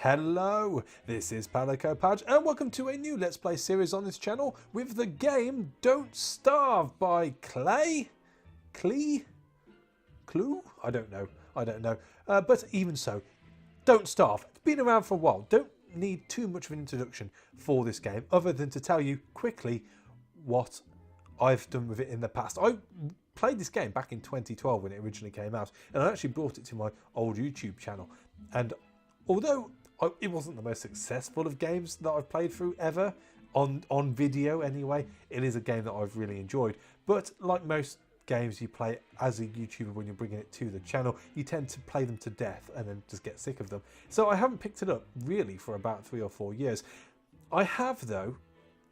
Hello, this is Palico Padge and welcome to a new Let's Play series on this channel with the game Don't Starve by Klei? Clue? I don't know. But even so, Don't Starve. It's been around for a while. Don't need too much of an introduction for this game other than to tell you quickly what I've done with it in the past. I played this game back in 2012 when it originally came out, and I actually brought it to my old YouTube channel. And although it wasn't the most successful of games that I've played through ever, on video anyway, it is a game that I've really enjoyed. But like most games you play as a YouTuber when you're bringing it to the channel, you tend to play them to death and then just get sick of them. So I haven't picked it up really for about 3 or 4 years. I have though,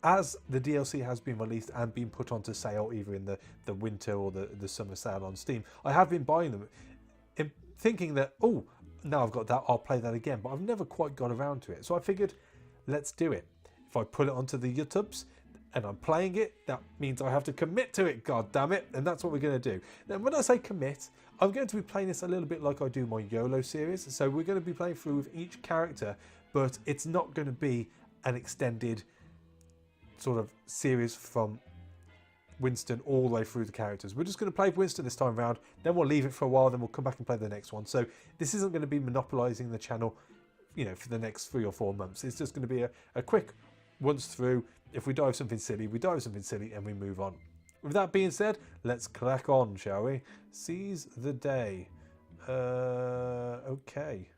as the DLC has been released and been put onto sale either in the winter or the summer sale on Steam, I have been buying them thinking that, oh, now I've got that, I'll play that again. But I've never quite got around to it. So I figured, let's do it. If I put it onto the YouTubes and I'm playing it, that means I have to commit to it, god damn it. And that's what we're going to do. Now, when I say commit, I'm going to be playing this a little bit like I do my YOLO series. So we're going to be playing through with each character, but it's not going to be an extended sort of series from Winston all the way through the characters. We're just going to play Winston this time around, then we'll leave it for a while, then we'll come back and play the next one. So this isn't going to be monopolizing the channel, you know, for the next 3 or 4 months. It's just going to be a quick once through. If we dive something silly, we dive something silly and we move on. With that being said, let's crack on, shall we? Seize the day. Okay.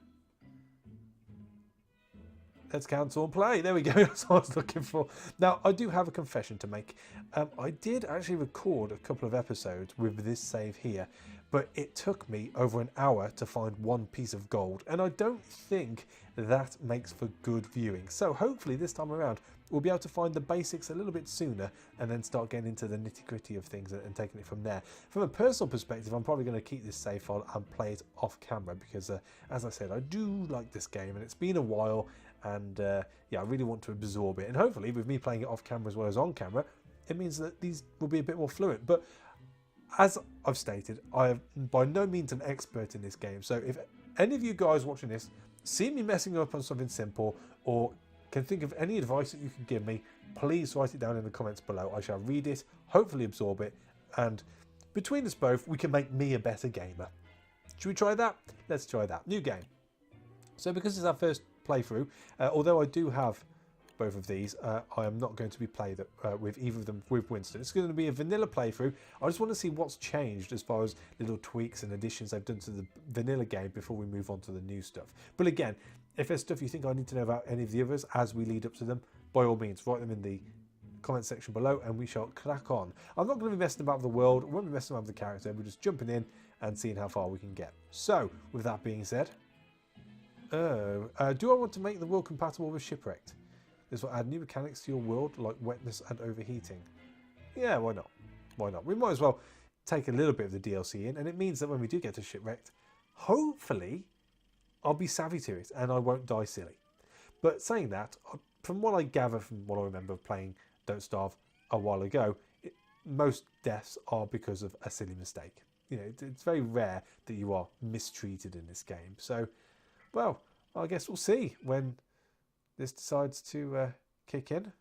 Let's cancel and play. There we go. That's what I was looking for. Now, I do have a confession to make. I did actually record a couple of episodes with this save here, but it took me over an hour to find one piece of gold, and I don't think that makes for good viewing. So hopefully this time around, we'll be able to find the basics a little bit sooner and then start getting into the nitty-gritty of things and taking it from there. From a personal perspective, I'm probably going to keep this save file and play it off camera because, as I said, I do like this game and it's been a while. And yeah, I really want to absorb it. And hopefully with me playing it off camera as well as on camera, it means that these will be a bit more fluent. But as I've stated, I am by no means an expert in this game. So if any of you guys watching this see me messing up on something simple or can think of any advice that you can give me, please write it down in the comments below. I shall read it, hopefully absorb it. And between us both, we can make me a better gamer. Should we try that? Let's try that. New game. So because it's our first playthrough, although I do have both of these, I am not going to be playing with either of them with Winston. It's going to be a vanilla playthrough. I just want to see what's changed as far as little tweaks and additions they've done to the vanilla game before we move on to the new stuff. But again, if there's stuff you think I need to know about any of the others as we lead up to them, by all means write them in the comment section below and we shall crack on. I'm not going to be messing about with the world, I won't be messing about with the character, we're just jumping in and seeing how far we can get. So with that being said, do I want to make the world compatible with Shipwrecked? This will add new mechanics to your world like wetness and overheating. Yeah, why not? Why not? We might as well take a little bit of the DLC in, and it means that when we do get to Shipwrecked, hopefully I'll be savvy to it and I won't die silly. But saying that, from what I gather from what I remember of playing Don't Starve a while ago, most deaths are because of a silly mistake. You know, it's very rare that you are mistreated in this game. So, well, I guess we'll see when this decides to kick in.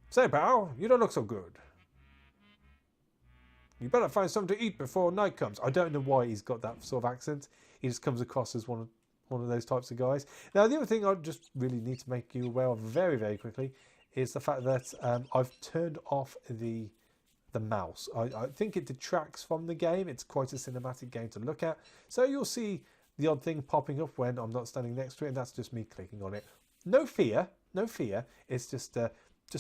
Say, pal, you don't look so good. You better find something to eat before night comes. I don't know why he's got that sort of accent. He just comes across as one of those types of guys. Now, the other thing I just really need to make you aware of very, very quickly is the fact that I've turned off the mouse. I think it detracts from the game. It's quite a cinematic game to look at. So you'll see the odd thing popping up when I'm not standing next to it, and that's just me clicking on it. No fear, no fear. It's just the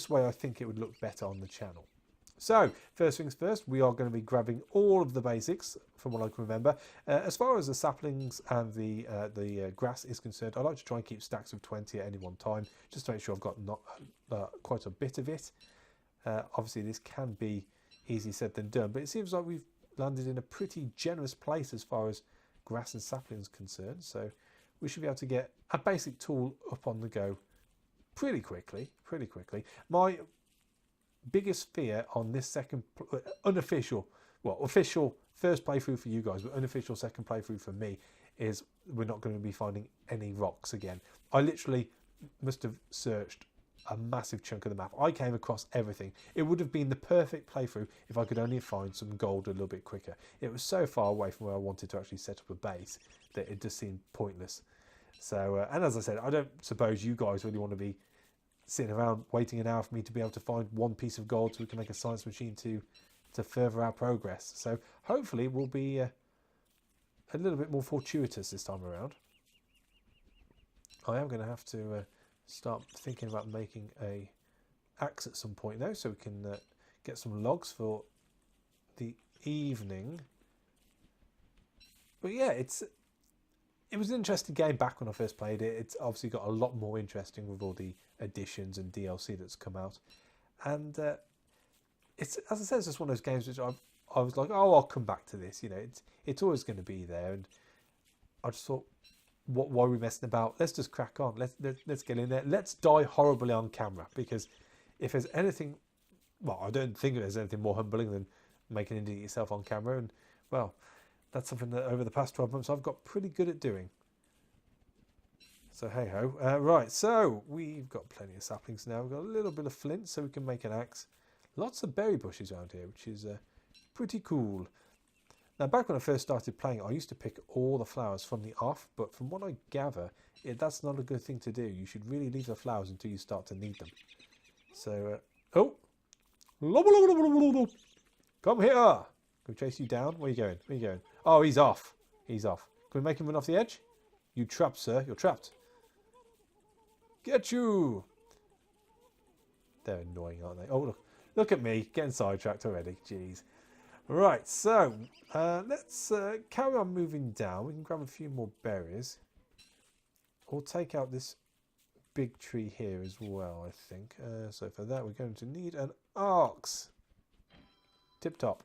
way I think it would look better on the channel. So, first things first, we are going to be grabbing all of the basics from what I can remember. As far as the saplings and the grass is concerned, I like to try and keep stacks of 20 at any one time, just to make sure I've got quite a bit of it. Obviously, this can be easier said than done, but it seems like we've landed in a pretty generous place as far as grass and saplings concerned, so we should be able to get a basic tool up on the go pretty quickly. My biggest fear on this second official first playthrough for you guys, but unofficial second playthrough for me, is we're not going to be finding any rocks again. I literally must have searched a massive chunk of the map. I came across everything. It would have been the perfect playthrough if I could only find some gold a little bit quicker. It was so far away from where I wanted to actually set up a base that it just seemed pointless. So, and as I said, I don't suppose you guys really want to be sitting around waiting an hour for me to be able to find one piece of gold so we can make a science machine to further our progress. So hopefully we'll be a little bit more fortuitous this time around. I am going to have to start thinking about making a axe at some point though, so we can get some logs for the evening. But yeah, it was an interesting game back when I first played it. It's obviously got a lot more interesting with all the additions and DLC that's come out. And it's, as I said, it's just one of those games which I was like, oh, I'll come back to this. You know, it's always going to be there. And I just thought, why are we messing about? Let's just crack on. Let's get in there. Let's die horribly on camera, because if there's anything, well, I don't think there's anything more humbling than making an idiot yourself on camera. And well, that's something that over the past 12 months I've got pretty good at doing. So hey ho. Right, so we've got plenty of saplings now. We've got a little bit of flint so we can make an axe. Lots of berry bushes around here, which is pretty cool. Now, back when I first started playing, I used to pick all the flowers from the off, but from what I gather, that's not a good thing to do. You should really leave the flowers until you start to need them. So, oh! Come here! Can we chase you down? Where are you going? Where are you going? Oh, he's off. He's off. Can we make him run off the edge? You trapped, sir. You're trapped. Get you! They're annoying, aren't they? Oh, look at me. Getting sidetracked already. Jeez. Right, so let's carry on moving down. We can grab a few more berries. We'll take out this big tree here as well, I think. So for that, we're going to need an axe. Tip top.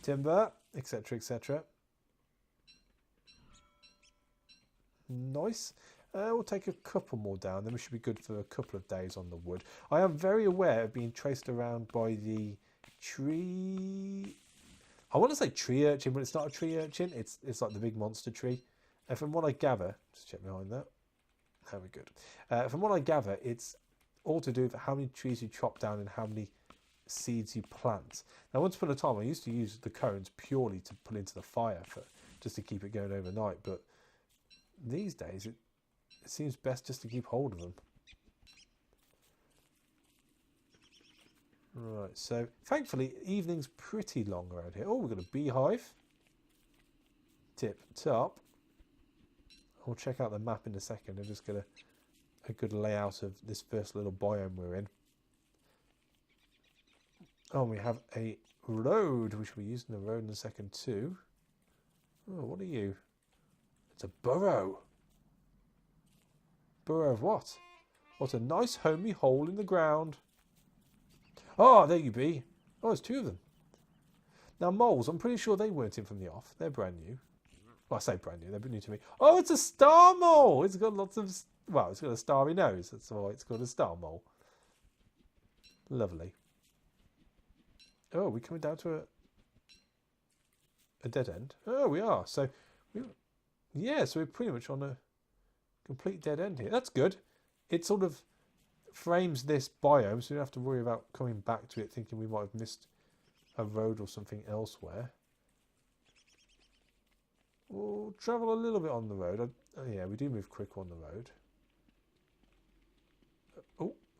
Timber, etc., etc. Nice. We'll take a couple more down, then we should be good for a couple of days on the wood. I am very aware of being traced around by the tree... I want to say tree urchin, but it's not a tree urchin. It's like the big monster tree. And from what I gather... Just check behind that. There we go. From what I gather, it's all to do with how many trees you chop down and how many seeds you plant. Now, once upon a time, I used to use the cones purely to put into the fire, just to keep it going overnight. But these days, it seems best just to keep hold of them. Right, so thankfully evening's pretty long around here. Oh, we've got a beehive. Tip top. We'll check out the map in a second and just get a good layout of this first little biome we're in. Oh, we have a road. We should be using the road in a second too. Oh, what are you? It's a burrow. Burrow of what? What a nice homey hole in the ground. Oh, there you be. Oh, there's two of them. Now, moles, I'm pretty sure they weren't in from the off. They're brand new. Well, I say brand new. They're new to me. Oh, it's a star mole. It's got lots of... Well, it's got a starry nose. That's why it's called a star mole. Lovely. Oh, are we coming down to a dead end? Oh, we are. So, yeah, so we're pretty much on a complete dead end here. That's good. It sort of frames this biome, so you don't have to worry about coming back to it thinking we might have missed a road or something elsewhere. We'll travel a little bit on the road. Yeah, we do move quick on the road.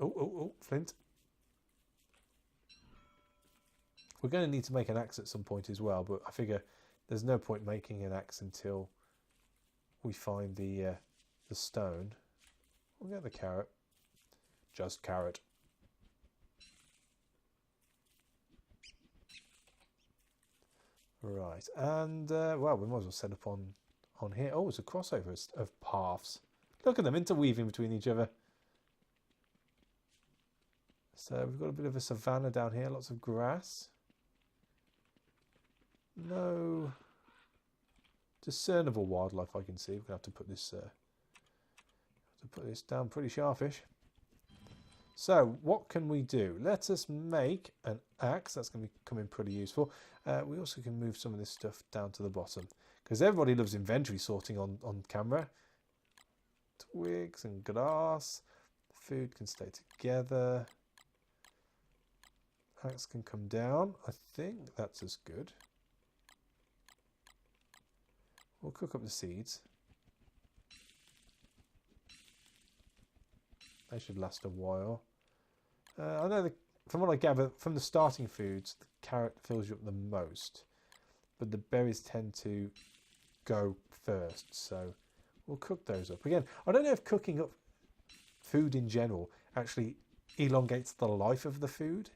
Oh, flint. We're going to need to make an axe at some point as well, but I figure there's no point making an axe until we find the stone. We'll get the carrot. Just carrot. Right, and well, we might as well set up on here. Oh, it's a crossover of paths. Look at them interweaving between each other. So we've got a bit of a savanna down here, lots of grass. No discernible wildlife I can see. We're gonna have to put this down pretty sharpish. So what can we do? Let us make an axe. That's going to be coming pretty useful. We also can move some of this stuff down to the bottom because everybody loves inventory sorting on camera. Twigs and grass. Food can stay together. Axe can come down. I think that's as good. We'll cook up the seeds. They should last a while. I know from what I gather from the starting foods, the carrot fills you up the most, but the berries tend to go first. So we'll cook those up. Again, I don't know if cooking up food in general actually elongates the life of the food.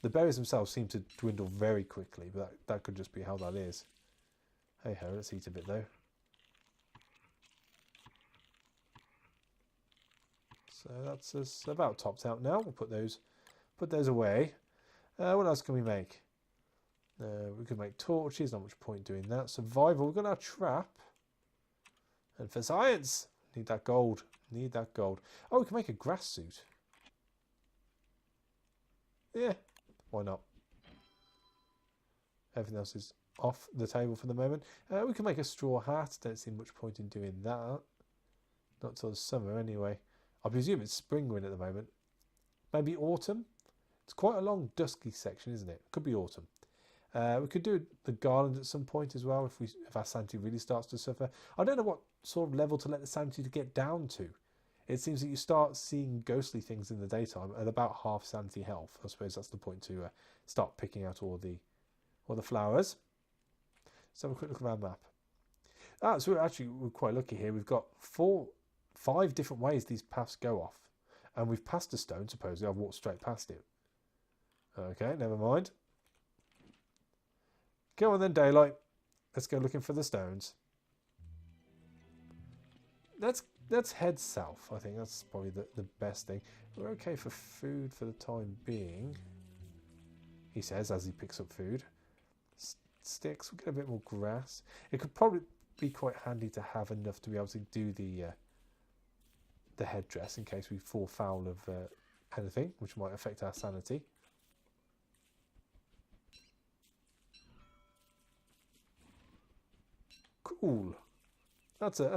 The berries themselves seem to dwindle very quickly, but that could just be how that is. Hey ho, let's eat a bit though. So that's us about topped out now. We'll put those away. What else can we make? We could make torches. Not much point doing that. Survival. We've got our trap. And for science, need that gold. Need that gold. Oh, we can make a grass suit. Yeah, why not? Everything else is off the table for the moment. We can make a straw hat. Don't see much point in doing that. Not till the summer anyway. I presume it's spring we're in at the moment. Maybe autumn? It's quite a long dusky section, isn't it? Could be autumn. We could do the garland at some point as well if our sanity really starts to suffer. I don't know what sort of level to let the sanity to get down to. It seems that you start seeing ghostly things in the daytime at about half sanity health. I suppose that's the point to start picking out all the flowers. Let's have a quick look at our map. So we're quite lucky here. We've got 5 different ways these paths go off. And we've passed a stone, supposedly. I've walked straight past it. Okay, never mind. Go on then, daylight. Let's go looking for the stones. Let's head south. I think that's probably the best thing. We're okay for food for the time being, he says as he picks up food. Sticks, we'll get a bit more grass. It could probably be quite handy to have enough to be able to do the headdress in case we fall foul of anything which might affect our sanity. Cool. That's a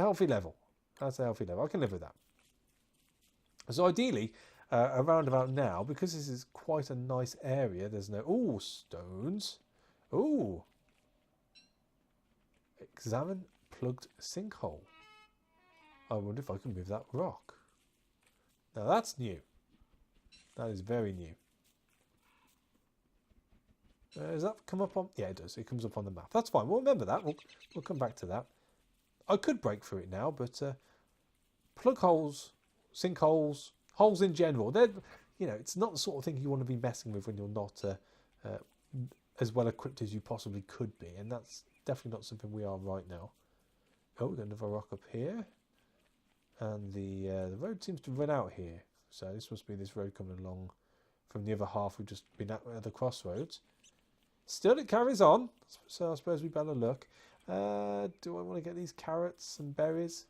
healthy level. That's a healthy level. I can live with that. So ideally, around about now, because this is quite a nice area, there's no... Ooh, stones. Ooh. Examine plugged sinkhole. I wonder if I can move that rock. Now that's new. That is very new. Does that come up on... Yeah, it does. It comes up on the map. That's fine. We'll remember that. We'll come back to that. I could break through it now, but plug holes, sinkholes, holes in general, it's not the sort of thing you want to be messing with when you're not as well equipped as you possibly could be, and that's definitely not something we are right now. Oh, we've got another rock up here, and the road seems to run out here, so this must be this road coming along from the other half we've just been at the crossroads. Still, it carries on, so I suppose we better look. Do I want to get these carrots and berries?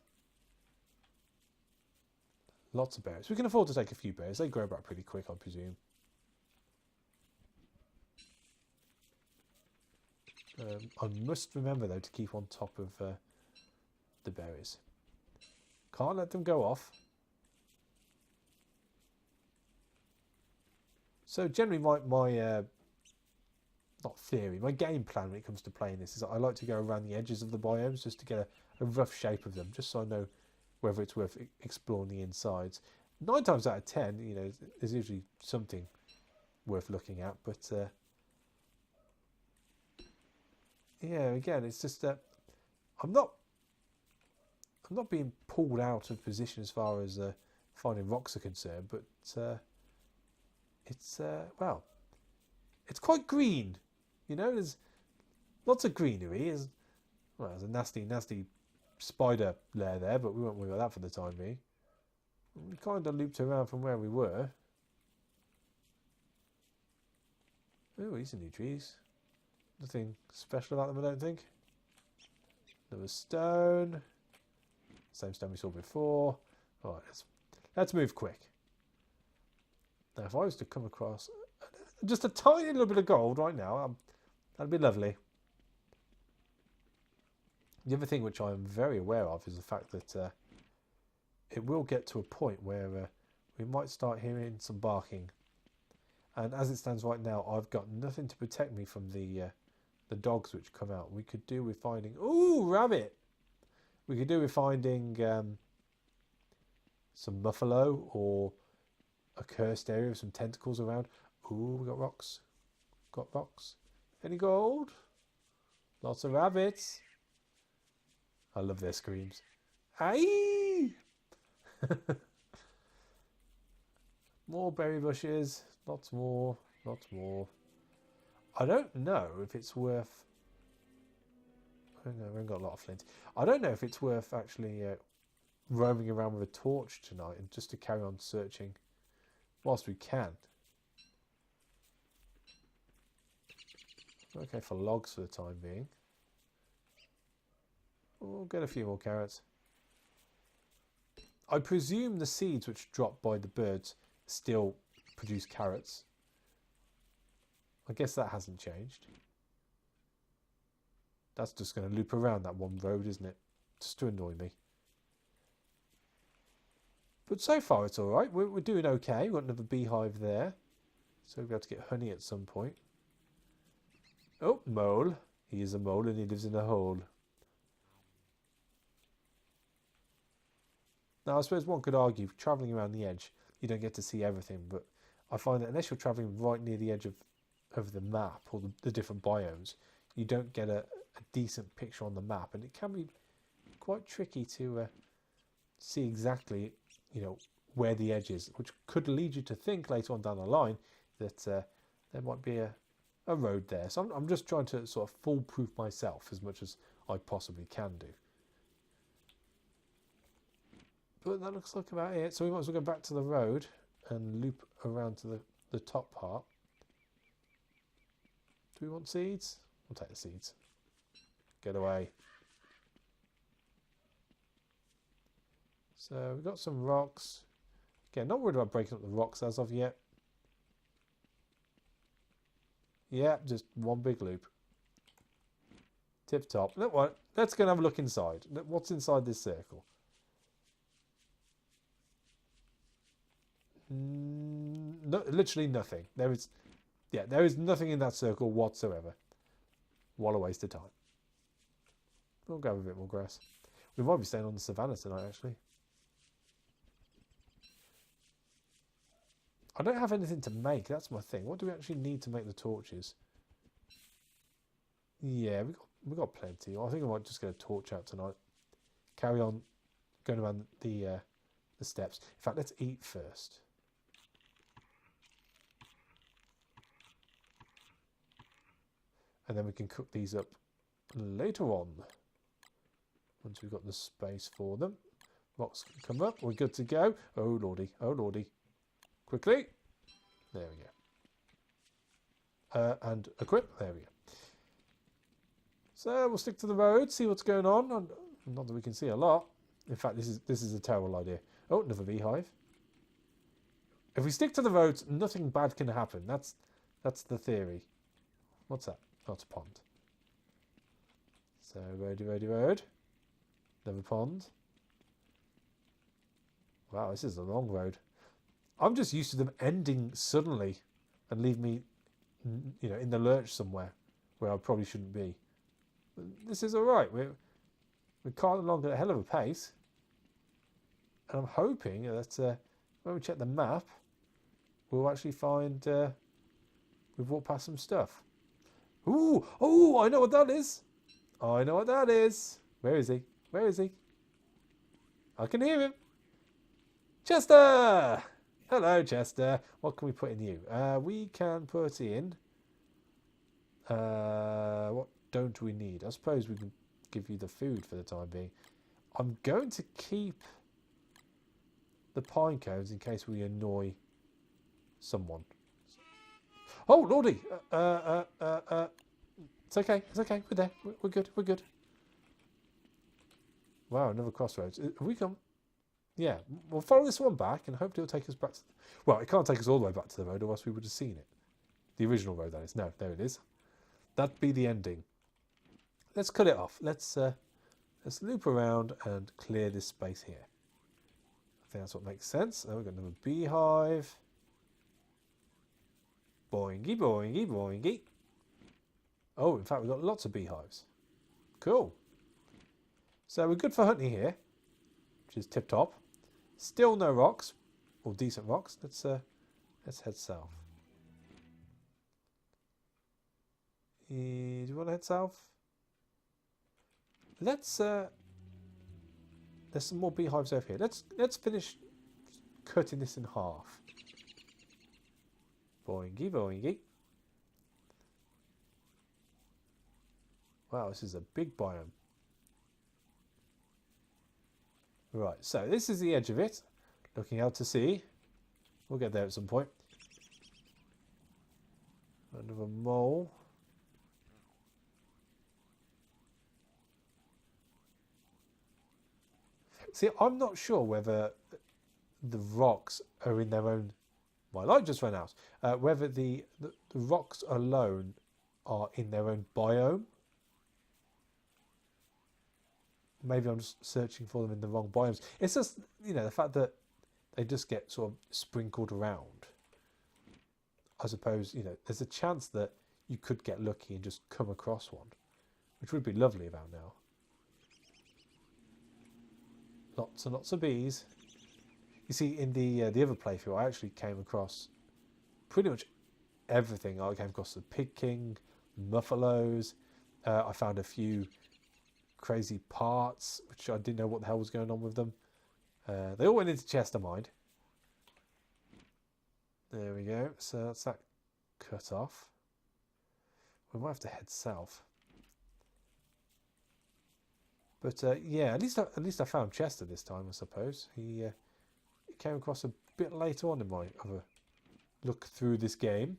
Lots of berries. We can afford to take a few berries. They grow back pretty quick, I presume. I must remember, though, to keep on top of the berries. Can't let them go off. So generally my not theory, my game plan when it comes to playing this is that I like to go around the edges of the biomes just to get a rough shape of them, just so I know whether it's worth exploring the insides. 9 times out of 10, there's usually something worth looking at, but yeah, again, it's just that I'm not being pulled out of position as far as finding rocks are concerned, but it's well, it's quite green. There's lots of greenery. There's a nasty spider lair there, but we won't worry about that for the time being. We kind of looped around from where we were. Oh, these are new trees. Nothing special about them, I don't think. Another stone. Same stone we saw before. All right, Let's move quick. Now, if I was to come across just a tiny little bit of gold right now, that'd be lovely. The other thing which I am very aware of is the fact that it will get to a point where we might start hearing some barking. And as it stands right now, I've got nothing to protect me from the dogs which come out. We could do with finding... Ooh, rabbit! We could do with finding some buffalo or a cursed area with some tentacles around. Ooh, we got rocks. Got rocks. Any gold? Lots of rabbits. I love their screams. Aye! More berry bushes. Lots more. Lots more. I don't know if it's worth... I don't know, we haven't got a lot of flint. I don't know if it's worth actually roaming around with a torch tonight and just to carry on searching whilst we can. Okay, for logs for the time being. We'll get a few more carrots. I presume the seeds which drop by the birds still produce carrots. I guess that hasn't changed. That's just going to loop around that one road, isn't it? Just to annoy me. But so far it's alright. We're doing okay. We've got another beehive there. So we'll be able to get honey at some point. Oh, mole. He is a mole and he lives in a hole. Now I suppose one could argue, travelling around the edge, you don't get to see everything. But I find that unless you're travelling right near the edge of the map or the different biomes, you don't get a decent picture on the map. And it can be quite tricky to see exactly, you know, where the edge is, which could lead you to think later on down the line that there might be a road there. So I'm just trying to sort of foolproof myself as much as I possibly can do. But that looks like about it. So we might as well go back to the road and loop around to the top part. Do we want seeds? We'll take the seeds. Get away. So we've got some rocks. Again, not worried about breaking up the rocks as of yet. Yeah, just one big loop. Tip top. Look what? Let's go and have a look inside. What's inside this circle? No, literally nothing. There is nothing in that circle whatsoever. What a waste of time. We'll go with a bit more grass. We might be staying on the savannah tonight, actually. I don't have anything to make. That's my thing. What do we actually need to make the torches? Yeah, we got plenty. I think I might just get a torch out tonight. Carry on going around the steps. In fact, let's eat first. And then we can cook these up later on. Once we've got the space for them. Rocks can come up. We're good to go. Oh, lordy. Oh, lordy. Quickly. There we go. And equip. There we go. So we'll stick to the road, see what's going on. Not that we can see a lot. In fact, this is a terrible idea. Oh, another beehive. If we stick to the roads, nothing bad can happen. That's the theory. What's that? Oh, it's a pond. So road. Another pond. Wow, this is a long road. I'm just used to them ending suddenly and leave me, you know, in the lurch somewhere where I probably shouldn't be. But this is all right. We're carting along at a hell of a pace. And I'm hoping that when we check the map, we'll actually find we've walked past some stuff. Ooh! Oh, I know what that is. I know what that is. Where is he? Where is he? I can hear him. Chester! Hello, Chester. What can we put in you? We can put in... what don't we need? I suppose we can give you the food for the time being. I'm going to keep the pine cones in case we annoy someone. Oh, lordy! It's okay. It's okay. We're there. We're good. We're good. Wow, another crossroads. Have we come? Yeah, we'll follow this one back and hopefully it'll take us back to... Well, it can't take us all the way back to the road or else we would have seen it. The original road, that is. No, there it is. That'd be the ending. Let's cut it off. Let's loop around and clear this space here. I think that's what makes sense. Oh, we've got another beehive. Boingy, boingy, boingy. Oh, in fact, we've got lots of beehives. Cool. So we're good for hunting here, which is tip-top. Still no rocks, or decent rocks. Let's head south. Do you want to head south? Let's. There's some more beehives over here. Let's finish cutting this in half. Boingy, boingy. Wow, this is a big biome. Right, so this is the edge of it. Looking out to sea. We'll get there at some point. Another mole. See, I'm not sure whether the rocks are in their own... My light just ran out. Whether the rocks alone are in their own biome. Maybe I'm just searching for them in the wrong biomes. It's just, you know, the fact that they just get sort of sprinkled around. I suppose, you know, there's a chance that you could get lucky and just come across one, which would be lovely about now. Lots and lots of bees. You see, in the other playthrough, I actually came across pretty much everything. I came across the Pig King, Muffalos. I found a few crazy parts, which I didn't know what the hell was going on with them. They all went into chest of mind. There we go. So that's that cut off. We might have to head south. But yeah, at least I found Chester this time, I suppose. He came across a bit later on in my other look through this game.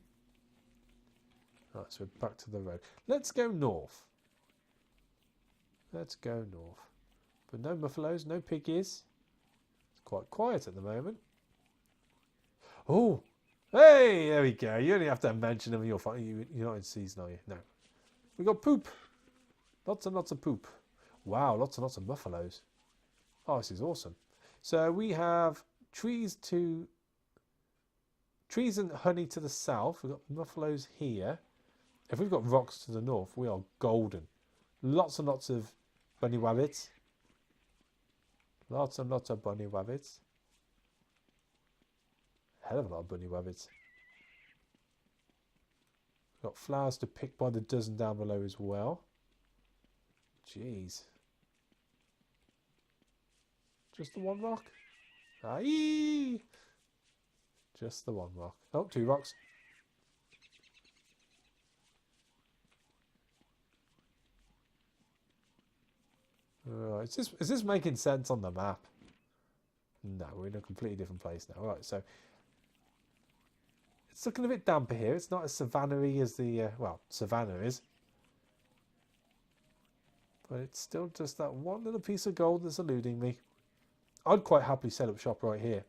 Right, so we're back to the road. Let's go north. Let's go north. But no muffalos, no piggies. It's quite quiet at the moment. Oh, hey, there we go. You only have to mention them. You're not in season, are you? No. We got poop. Lots and lots of poop. Wow, lots and lots of muffalos. Oh, this is awesome. So we have trees and honey to the south. We've got muffalos here. If we've got rocks to the north, we are golden. Lots and lots of bunny rabbits. Lots and lots of bunny rabbits. Hell of a lot of bunny rabbits. Got flowers to pick by the dozen down below as well. Jeez. Just the one rock? Aye! Just the one rock. Oh, 2 rocks. Right, is this making sense on the map? No, we're in a completely different place now. Right, so it's looking a bit damper here. It's not as savanna-y as the well, savannah is, but it's still just that one little piece of gold that's eluding me. I'd quite happily set up shop right here.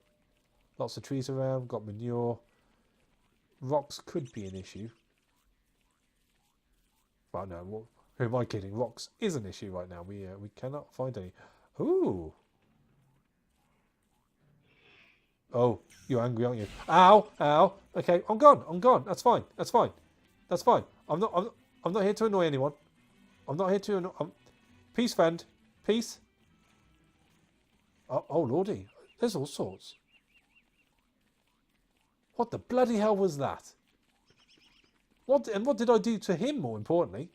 Lots of trees around, got manure. Rocks could be an issue. Well, no, who am I kidding? Rocks is an issue right now. We cannot find any. Ooh. Oh, you're angry, aren't you? Ow, ow. Okay, I'm gone. I'm gone. That's fine. That's fine. That's fine. I'm not here to annoy anyone. I'm not here to annoy. Peace, friend. Peace. Oh, lordy. There's all sorts. What the bloody hell was that? What did I do to him, more importantly?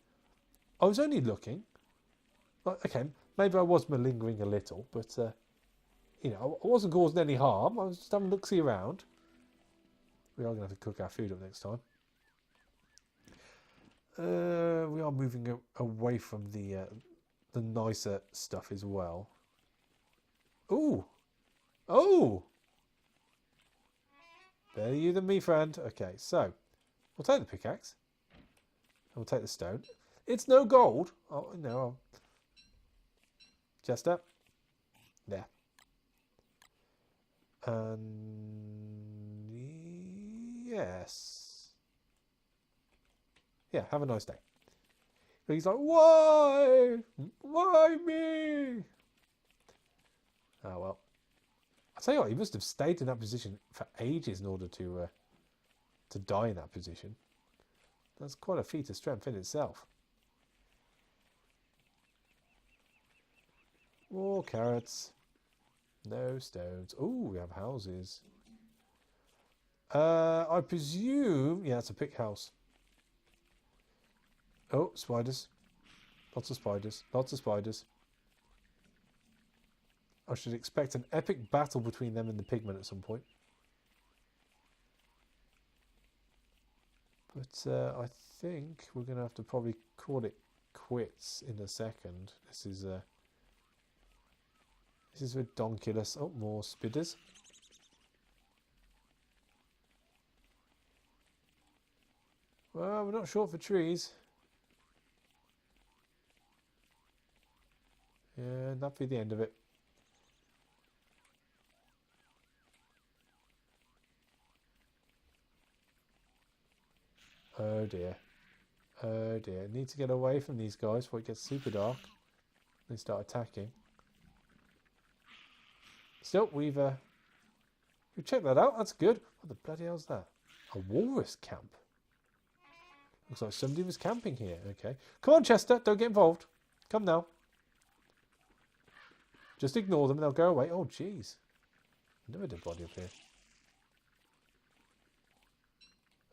I was only looking. Okay, maybe I was malingering a little, but, you know, I wasn't causing any harm. I was just having a look-see around. We are going to have to cook our food up next time. We are moving away from the nicer stuff as well. Ooh! Oh! Better you than me, friend. Okay, so we'll take the pickaxe. And we'll take the stone. It's no gold. Oh, no. Chester. There. And yes. Yeah, have a nice day. He's like, why? Why me? Oh, well. I'll tell you what, he must have stayed in that position for ages in order to die in that position. That's quite a feat of strength in itself. More carrots. No stones. Oh, we have houses. I presume... Yeah, it's a pick house. Oh, spiders. Lots of spiders. Lots of spiders. I should expect an epic battle between them and the pigmen at some point. But I think we're going to have to probably call it quits in a second. This is ridiculous. Oh, more spiders. Well, we're not short for trees. Yeah, that'd be the end of it. Oh dear. Oh dear. Need to get away from these guys before it gets super dark. They start attacking. Still, we've checked that out. That's good. What the bloody hell's that? A walrus camp. Looks like somebody was camping here. Okay. Come on, Chester. Don't get involved. Come now. Just ignore them and they'll go away. Oh, jeez. Never did body up here.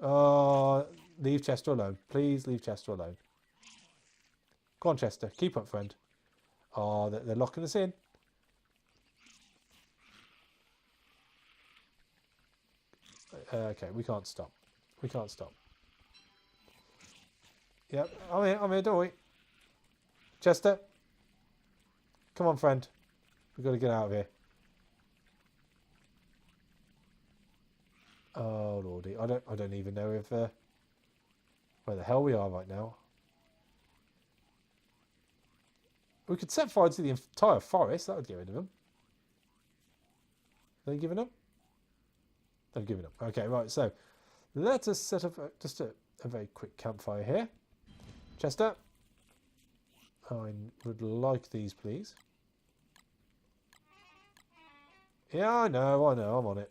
Oh, leave Chester alone. Please leave Chester alone. Come on, Chester. Keep up, friend. Oh, they're locking us in. Okay, we can't stop. We can't stop. Yep, I'm here, don't we? Chester. Come on, friend. We've got to get out of here. Oh lordy, I don't even know if where the hell we are right now. We could set fire to the entire forest. That would get rid of them. Are they giving up? They've given up. Okay, right. So let us set up just a very quick campfire here. Chester, I would like these, please. Yeah, I know. I'm on it.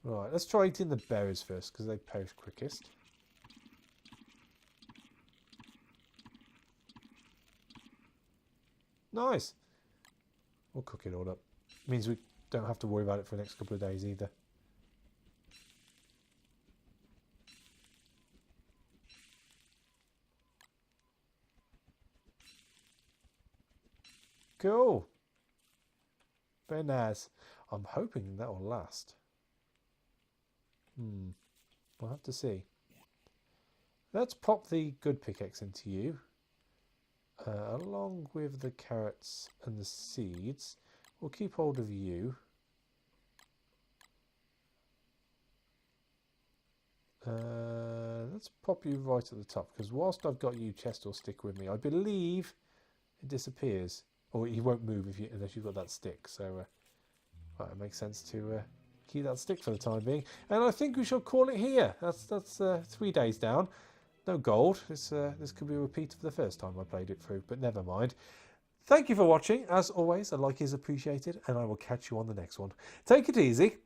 Right, let's try eating the berries first because they perish quickest. Nice. We'll cook it all up. Means we don't have to worry about it for the next couple of days either. Cool. Very nice. I'm hoping that will last. We'll have to see. Let's pop the good pickaxe into you. Along with the carrots and the seeds. We'll keep hold of you. Let's pop you right at the top, because whilst I've got you, Chester will stick with me. I believe it disappears, or he won't move unless you've got that stick. So right, it makes sense to keep that stick for the time being. And I think we shall call it here. That's 3 days down. No gold. This could be a repeat of the first time I played it through, but never mind. Thank you for watching. As always, a like is appreciated, and I will catch you on the next one. Take it easy.